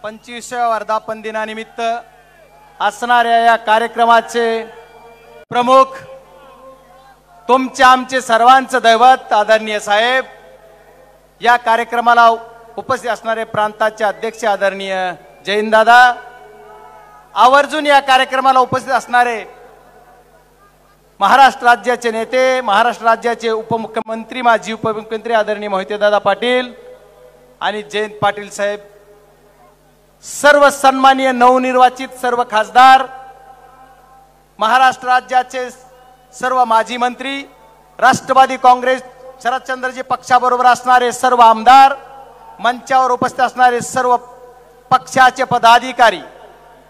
25व्या वर्धापन दिनानिमित्त असणाऱ्या या कार्यक्रमाचे प्रमुख तुमचे आमचे सर्वांचे दैवत आदरणीय साहेब, या कार्यक्रमाला उपस्थित असणारे प्रांताचे अध्यक्ष आदरणीय जयंत दादा, आवर्जून या कार्यक्रमाला उपस्थित असणारे महाराष्ट्र राज्याचे नेते, महाराष्ट्र राज्याचे उपमुख्यमंत्री, माजी उपमुख्यमंत्री आदरणीय मोहिते दादा पाटील आणि जयंत पाटील साहेब, सर्व सन्माननीय नवनिर्वाचित सर्व खासदार, महाराष्ट्र राज्याचे सर्व माजी मंत्री, राष्ट्रवादी काँग्रेस शरदचंद्रजी पक्षाबरोबर असणारे सर्व आमदार, मंचावर उपस्थित असणारे सर्व पक्षाचे पदाधिकारी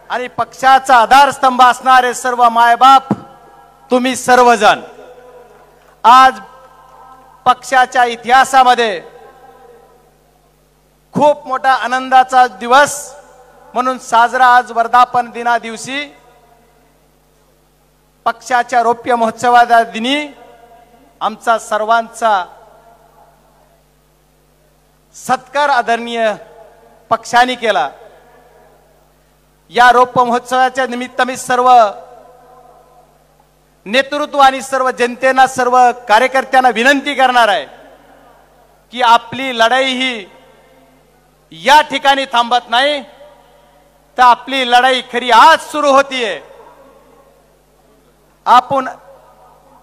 आणि पक्षाचा आधारस्तंभ असणारे सर्व मायबाप, तुम्ही सर्वजण आज पक्षाच्या इतिहासामध्ये खूप मोठा आनंदाचा दिवस म्हणून साजरा आज वर्धापन दिना दिवशी पक्षाच्या रौप्य महोत्सवाच्या दिनी आमचा सर्वांचा सत्कार आदरणीय पक्षाने केला। या रौप्य महोत्सवाच्या निमित्त मी सर्व नेतृत्व आणि सर्व जनतेना, सर्व कार्यकर्त्यांना विनंती करणार आहे की आपली लढाई ही या ठिकाणी थांबत नाही, तर आपली लढाई खरी आज सुरू होतीये। आपण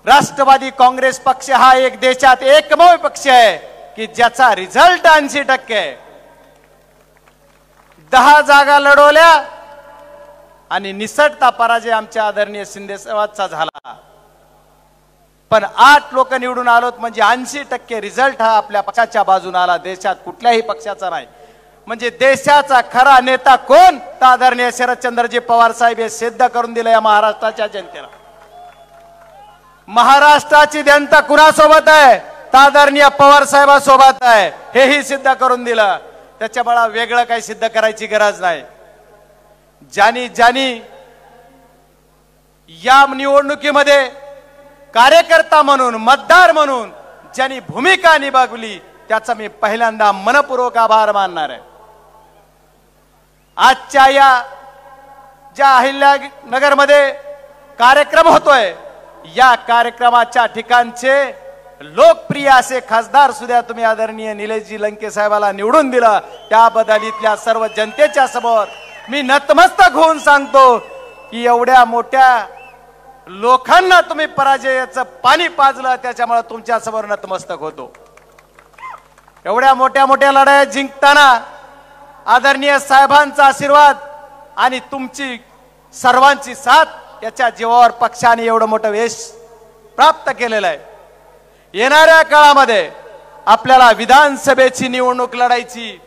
राष्ट्रवादी काँग्रेस पक्ष हा एक देशात एकमेव पक्ष आहे की ज्याचा रिझल्ट 80% आहे। 10 जागा लढवल्या आणि निसटता पराजय आमच्या आदरणीय शिंदे साहेबांचा झाला, पण 8 लोक निवडून आलोत म्हणजे 80% रिझल्ट हा आपल्या पक्षाच्या बाजूने आला, देशात कुठल्याही पक्षाचा नाही। म्हणजे देशाचा खरा नेता कोण, तर आदरणीय शरदचंद्रजी पवार साहेब हे सिद्ध करून दिले या महाराष्ट्राच्या जनतेला। महाराष्ट्राची जनता कुणासोबत आहे, तर आदरणीय पवार साहेबांसोबत आहे, हेही सिद्ध करून दिलं। त्याच्यामुळे वेगळं काही सिद्ध करायची गरज नाही। ज्यांनी ज्यांनी या निवडणुकीमध्ये कार्यकर्ता म्हणून, मतदार म्हणून ज्यांनी भूमिका निभावली त्याचा मी पहिल्यांदा मनपूर्वक आभार मानणार आहे। आजच्या या ज्या अहिल्यानगरमध्ये कार्यक्रम होतोय, या कार्यक्रमाच्या ठिकाणचे लोकप्रिय असे खासदार सुद्धा तुम्ही आदरणीय निलेशजी लंके साहेबाला निवडून दिला, त्याबद्दल इथल्या सर्व जनतेच्या समोर मी नतमस्तक होऊन सांगतो की एवढ्या मोठ्या लोकांना तुम्ही पराजयाचं पाणी पाजलं, त्याच्यामुळे तुमच्या समोर नतमस्तक होतो। एवढ्या मोठ्या मोठ्या लढाया जिंकताना आदरणीय साहेबांचा आशीर्वाद आणि तुमची सर्वांची साथ याच्या जीवावर पक्षाने एवढं मोठं यश प्राप्त केलेलं आहे। येणाऱ्या काळामध्ये आपल्याला विधानसभेची निवडणूक लढायची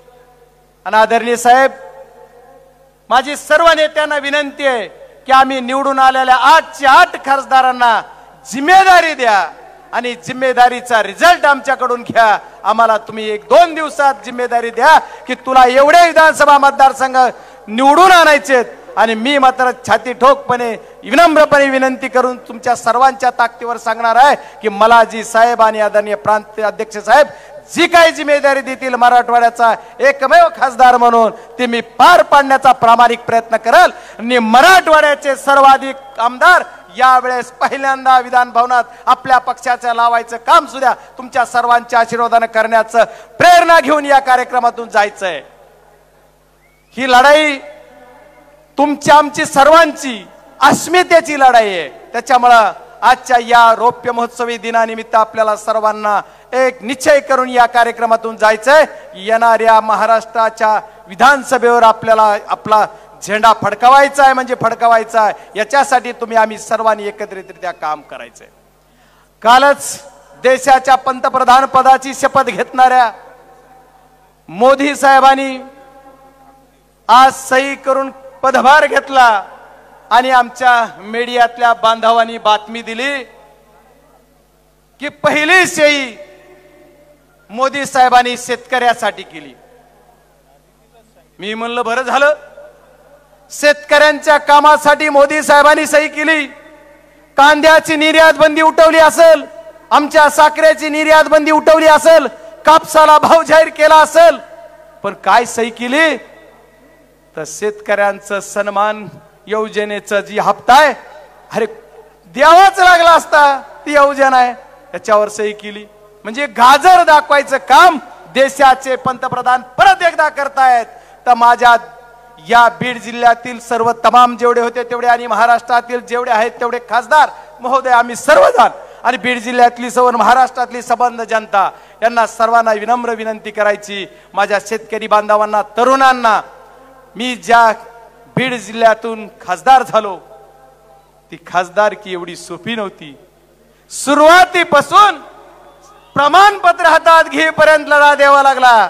आणि आदरणीय साहेब, माझी सर्व नेत्यांना विनंती आहे की आम्ही निवडून आलेल्या 8च्या 8 खासदारांना जिम्मेदारी द्या आणि जिम्मेदारीचा रिझल्ट आमच्याकडून घ्या। आम्हाला तुम्ही 1-2 दिवसात जिम्मेदारी द्या की तुला एवढे विधानसभा मतदारसंघ निवडून आणायचेत, आणि मी मात्र छाती ठोकपणे विनम्रपणे विनंती करून तुमच्या सर्वांच्या ताकदीवर सांगणार आहे की मला जी साहेब आणि आदरणीय प्रांत अध्यक्ष साहेब जी काही जिम्मेदारी देतील मराठवाड्याचा एकमेव खासदार म्हणून, ते मी पार पाडण्याचा प्रामाणिक प्रयत्न करेल। आणि मराठवाड्याचे सर्वाधिक आमदार यावेळेस पहिल्यांदा विधान भवनात आपल्या पक्षाचं लावायचं काम सुद्धा तुमच्या सर्वांच्या आशीर्वादाने करण्याचं प्रेरणा घेऊन या कार्यक्रमातून जायचंय। ही लढाई तुमच्या आमची सर्वांची अस्मितेची लढाई आहे। त्याच्यामुळे आजच्या या रौप्य महोत्सवी दिनानिमित्त आपल्याला सर्वांना एक निश्चय करून या कार्यक्रमातून जायचंय। येणाऱ्या महाराष्ट्राच्या विधानसभेवर आपल्याला आपला झेंडा फडकवायचा आहे, म्हणजे फडकवायचा आहे, याच्यासाठी तुम्ही आम्ही सर्वांनी एकत्रितरित्या काम करायचंय। कालच देशाच्या पंतप्रधान पदाची शपथ घेतणाऱ्या मोदी साहेबांनी आज सही करून पदभार घेतला आणि आमच्या मीडियातल्या बांधवांनी बातमी दिली की पहिली सही मोदी साहेबांनी शेतकऱ्यासाठी केली। मी म्हणलं बरं झालं, शेतकऱ्यांच्या कामासाठी मोदी साहेबांनी सही केली। कांद्याची निर्यात बंदी उठवली असेल, आमच्या साखरेची निर्यात बंदी उठवली असेल, कापसाला भाव जाहीर केला असेल, पण काय सही केली तर शेतकऱ्यांचं सन्मान योजनेचं जी हप्ता आहे, अरे द्यावाच लागला असता, ती योजना आहे त्याच्यावर सही केली. म्हणजे गाजर दाखवायचं काम देशाचे पंतप्रधान परत एकदा करतायत. तर माझ्या या बीड जिल्ह्यातील सर्व तमाम जेवढे होते तेवढे आणि महाराष्ट्रातील जेवढे आहेत तेवढे खासदार महोदय, आम्ही सर्वजण आणि बीड जिल्ह्यातली सर्व महाराष्ट्रातली संबंध जनता यांना सर्वांना विनम्र विनंती करायची, माझ्या शेतकरी बांधवांना, तरुणांना, मी ज्या बीड जिल्ह्यातून खासदार झालो ती खासदारकी एवढी सोपी नव्हती. सुरुवातीपासून प्रमाणपत्र हातात घेईपर्यंत लढा द्यावा लागला.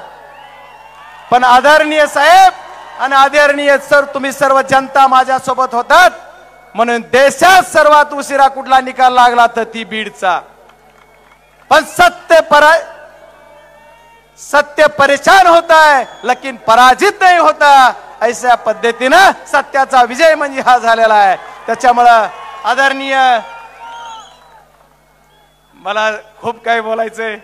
पण आदरणीय साहेब आणि आदरणीय सर, तुम्ही सर्व जनता माझ्या सोबत होतात म्हणून देशात सर्वात उशिरा कुठला निकाल लागला तर ती बीडचा. पण सत्य परेशान होता है लेकिन पराजित नहीं होता, ऐसा पद्धतीने सत्याचा विजय म्हणजे हा झालेला आहे. त्याच्यामुळे आदरणीय, मला खूप काही बोलायचंय.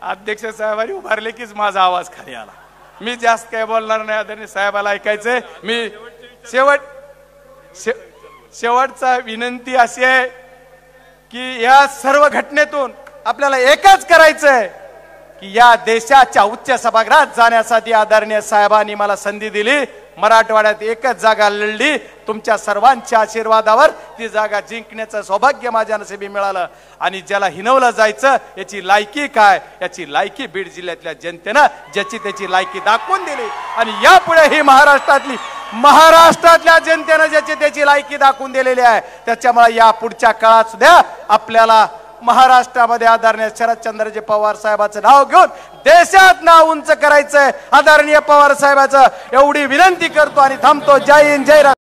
अध्यक्ष साहेबांनी उभारले कीच माझा आवाज खाली आला. मी जास्त काही बोलणार नाही, आदरणीय साहेबाला ऐकायचंय. मी शेवटचा विनंती अशी आहे की या सर्व घटनेतून आपल्याला एकच करायचंय की या देशाच्या उच्च सभागृहात जाण्यासाठी आदरणीय साहेबांनी मला संधी दिली. मराठवाड्यात एकच जागा लढली, तुमच्या सर्वांच्या आशीर्वादावर ती जागा जिंकण्याचं सौभाग्य माझ्या नशिबी मिळालं. आणि ज्याला हिनवलं जायचं याची लायकी काय, याची लायकी बीड जिल्ह्यातल्या जनतेनं ज्याची त्याची लायकी दाखवून दिली. आणि यापुढे ही महाराष्ट्रातल्या जनतेनं ज्याची त्याची लायकी दाखवून दिलेली आहे. त्याच्यामुळे या पुढच्या काळात सुद्धा आपल्याला महाराष्ट्रामध्ये आदरणीय शरदचंद्रजी पवार साहेबांचं नाव घेऊन देशात नाव उंच करायचंय. आदरणीय पवार साहेबांचं एवढी विनंती करतो आणि थांबतो. जय हिंद, जय